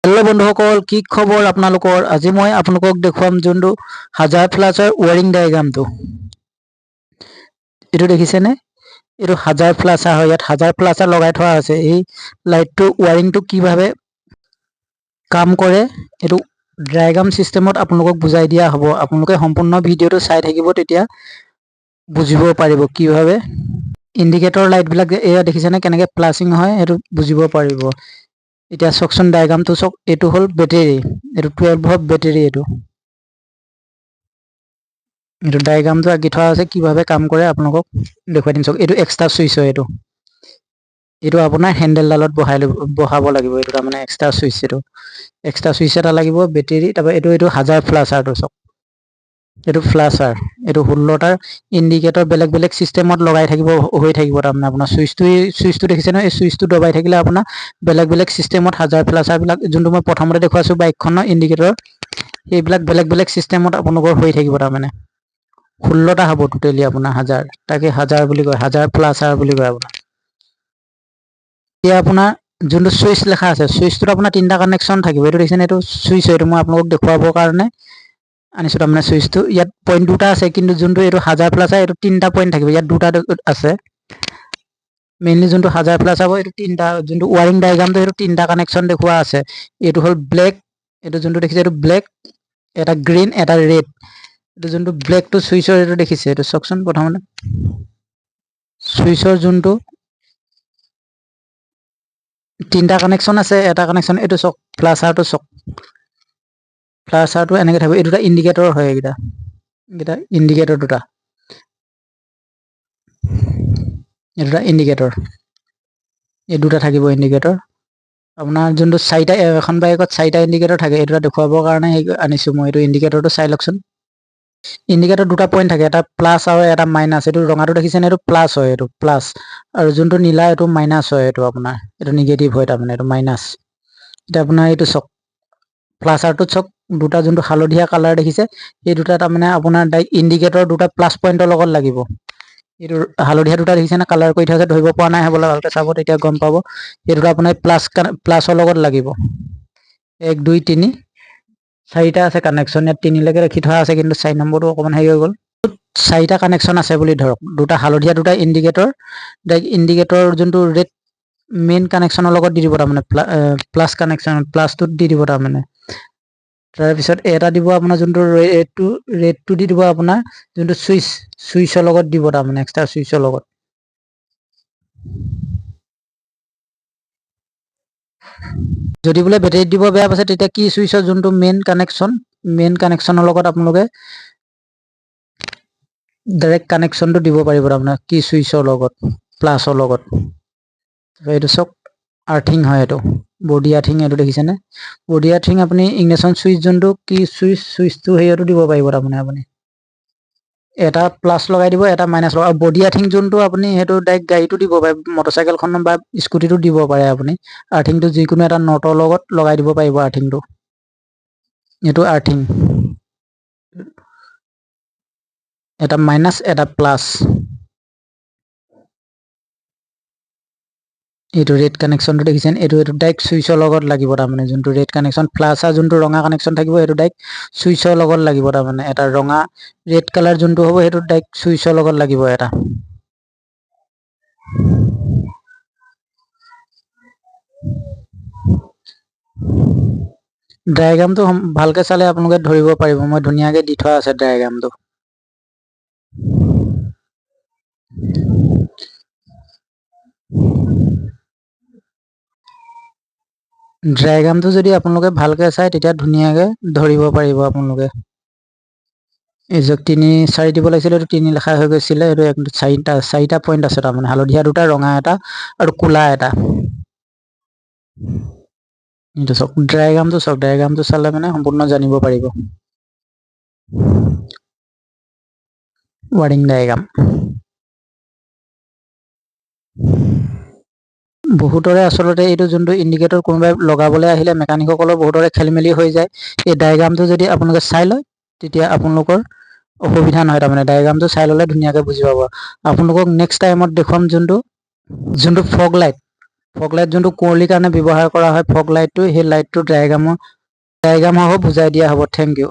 Hello बंधुসকল কি খবৰ আপোনালোকৰ আজি মই আপোনালোকক দেখুৱাম যোনটো হাজাৰ ফ্লাছৰ ওয়াৰিং ডায়াগ্ৰামটো এটো দেখিছেনে এটো হাজাৰ ফ্লাছাৰ হয় ইয়াত হাজাৰ ফ্লাছাৰ লগাই থোৱা আছে এই লাইটটো ওয়াৰিংটো কিভাবে কাম কৰে এটো ডায়াগ্ৰাম সিস্টেমত আপোনালোকক বুজাই দিয়া হ'ব আপোনালোকে সম্পূৰ্ণ ভিডিওটো চাই থাকিব তেতিয়া বুজিব পাৰিব কিভাবে ইন্ডিকেটৰ লাইট বিলাক এয়া দেখিছেনে কেনেকৈ প্লাসিং হয় এটো বুজিব পাৰিব এটা সেকশন ডায়াগ্ৰাম তো সক এটো হল ব্যাটাৰি এটো 12 ভোল্ট ব্যাটাৰি এটো ডায়াগ্ৰাম তো আঁকি থোৱা আছে কিভাবে কাম কৰে আপোনালোকক দেখুৱাই দিম সক এটো এক্সট্ৰা সুইচ হয় এটো আপোনাৰ হ্যান্ডেল ডালত বহাব লাগিব এটো তাৰ মানে এক্সট্ৰা সুইচ এটা লাগিব ব্যাটাৰি তাৰ এটো হাজাৰ ফ্লাছাৰটো সক এটো ফ্লাছাৰ এটো 16টাৰ ইন্ডিকেটৰ বেলেগ সিস্টেমত লগাই থাকিব হৈ থাকিব তাৰ মানে আপোনাৰ সুইচটো দেখিছে ন এই সুইচটো দবাই থাকিলে আপোনাৰ বেলেগ সিস্টেমত হাজাৰ ফ্লাছাৰ বিলাক যোনটো মই প্ৰথমতে দেখুৱাছো বাইকখনৰ ইন্ডিকেটৰ এইবিলাক বেলেগ সিস্টেমত আপোনালোকৰ হৈ থাকিব তাৰ মানে 16টা হ'ব টোটালি আপোনাৰ হাজাৰ তাকে হাজাৰ বুলি কয় হাজাৰ ফ্লাছাৰ বুলি কয় আপোনাৰ এতিয়া আপোনাৰ যোনটো সুইচ লেখা আছে সুইচটোত আপোনাৰ তিনটা কানেকশন থাকিব এটো দেখিছেনে এটো সুইচ হয় এটো মই আপোনালোকক দেখুৱাবৰ কাৰণে আনিছো তাৰ মানে সুইচটো ইয়াত পইণ্ট দুটা আছে কিন্তু যোনটো এটো হাজাৰ ফ্লাছাৰ এটো তিনটা পইণ্ট থাকিব ইয়াত দুটা আছে মেইনলি যোনটো হাজাৰ ফ্লাছাৰ এটো তিনটা যোনটো ওয়াৰিং ডায়াগ্ৰামটো এটো তিনটা কানেকশন দেখুৱা আছে এটো হল ব্ল্যাক এটো যোনটো দেখিছে এটো ব্ল্যাক এটা গ্ৰীন এটা ৰেড এটো যোনটো ব্ল্যাক টু সুইচৰ এটো দেখিছে এটো সকচন প্ৰথমতে সুইচৰ যোনটো তিনটা কানেকশন আছে এটা কানেকশন এটো সক ফ্লাছাৰটো সক ফ্লাছাৰটো এনেকৈ থাকিব এই দুটা ইন্ডিকেটৰ হয় এটা ইন্ডিকেটৰ দুটা এটা ইন্ডিকেটৰ এই দুটা থাকিব ইন্ডিকেটৰ আপোনাৰ যোনটো চাৰিটা এখন বাইকত চাৰিটা ইন্ডিকেটৰ থাকে এটা দেখুৱাবৰ কাৰণে আনিছো মই এইটো ইন্ডিকেটৰটো চাই লকচোন ইন্ডিকেটৰ দুটা পইণ্ট থাকে এটা প্লাস আৰু এটা মাইনাস এটো ৰঙাটো দেখিছেনে এটো প্লাস হয় এটো প্লাস আৰু যোনটো নীলা এটো মাইনাস হয় এটো আপোনাৰ এটো নেগেটিভ হয় তাৰ মানে এটো মাইনাস এটা আপোনাৰ এটো চক ফ্লাছাৰটো চক দুটা যোনটো হালধীয়া কালাৰ দেখিছে এই দুটা তাৰ মানে আপোনাৰ ইন্ডিকেটৰ দুটা প্লাস পইণ্টৰ লগত লাগিব এটো হালধীয়া দুটা দেখিছেনে কালাৰ কৰি থোৱা আছে ধৰিব পৰা নাই হবলা ভালকৈ চাব তেতিয়া গম পাব এই দুটা আপোনাৰ প্লাসৰ লগত লাগিব 1 2 3 চাৰিটা আছে কানেকশন ইয়াত 3 লৈকে ৰাখি থোৱা আছে কিন্তু 4 নম্বৰটো অকমান হেৰি হৈ গল চাৰিটা কানেকশন আছে বুলি ধৰক দুটা হালধীয়া দুটা ইন্ডিকেটৰ যোনটো ৰেড মেইন কানেকশনৰ লগত দি দিব তাৰ মানে প্লাস কানেকশন প্লাসটো দি দিব তাৰ মানে তাৰ পিছত এটা দিব আপোনাৰ যোনটো ৰেডটো দি দিব আপোনাৰ যোনটো সুইচৰ লগত দিব তাৰ মানে এক্সট্ৰা সুইচৰ লগত যদি বলে ব্যাটাৰি দিব বেয়া পাছে তেতিয়া কি সুইচৰ যোনটো মেইন কানেকশনৰ লগত আপোনালোকে ডাইৰেক্ট কানেকশনটো দিব পাৰিব আপোনাৰ কি সুইচৰ লগত প্লাসৰ লগত এইটো সক আৰ্থিং হয় এটো বডি আৰ্থিং এটো দেখিছেনে বডি আৰ্থিং আপুনি ইগনিশন সুইচ যোনটো কি সুইচটো হেয়টো দিব পাৰিব তাৰ মানে আপুনি এটা প্লাস লগাই দিব এটা মাইনাস লগাই বডি আৰ্থিং যোনটো আপুনি হেতু ডাইৰেক্ট গাড়ীটো দিব পাৰে মটৰসাইকেলখন বা স্কুটিটো দিব পাৰে আপুনি আৰ্থিংটো যিকোনো এটা নটৰ লগত লগাই দিব পাৰিব আৰ্থিংটো এটো আৰ্থিং এটা মাইনাস এটা প্লাস এটো ৰেড কানেকশনটো দেখিছেন এটো ডাইৰেক্ট সুইচৰ লগত লাগিব তাৰ মানে যোনটো ৰেড কানেকশন প্লাস আৰু যোনটো ৰঙা কানেকশন থাকিব এটো ডাইৰেক্ট সুইচৰ লগত লাগিব তাৰ মানে এটা ৰঙা ৰেড কালাৰ যোনটো হ'ব এটো ডাইৰেক্ট সুইচৰ লগত লাগিব এটা ডায়াগ্ৰামটো ভালকৈ চালে আপোনালোকে ধৰিব পাৰিব মই ধুনিয়াকৈ দি থোৱা আছে ডায়াগ্ৰামটো ডায়াগ্ৰামটো যদি আপোনালোকে ভালকৈ চাই তেতিয়া ধুনিয়াকৈ ধৰিব পাৰিব আপোনালোকে এই যে 3 4 দিব লাগিছিল এটো 3 লেখা হৈ গৈছিল এটো চাৰিটা পইণ্ট আছে তাৰ মানে হালধীয়া দুটা ৰঙা এটা আৰু কোলা এটা এটো সক ডায়াগ্ৰামটো চালে মানে সম্পূৰ্ণ জানিব পাৰিব ওয়াৰিং ডায়াগ্ৰাম বহুতৰে আসলতে এইটো যোনটো ইন্ডিকেটৰ কোনবাই লগাবলৈ আহিলে মেকানিকসকলৰ বহুতৰে খেলমেলি হৈ যায় এই ডায়াগ্ৰামটো যদি আপোনালোকে চাই লয় তেতিয়া আপোনালোকৰ অসুবিধা নহয় তাৰ মানে ডায়াগ্ৰামটো চাই ললে ধুনিয়াকৈ বুজি পাব আপোনালোকক নেক্সট টাইমত দেখুৱাম যোনটো ফগ লাইট ফগ লাইট যোনটো কুঁৱলীৰ কাৰণে ব্যৱহাৰ কৰা হয় ফগ লাইটটো, সেই লাইটটো ডায়েগ্ৰাম সহ বুজাই দিয়া হ'ব। Thank U.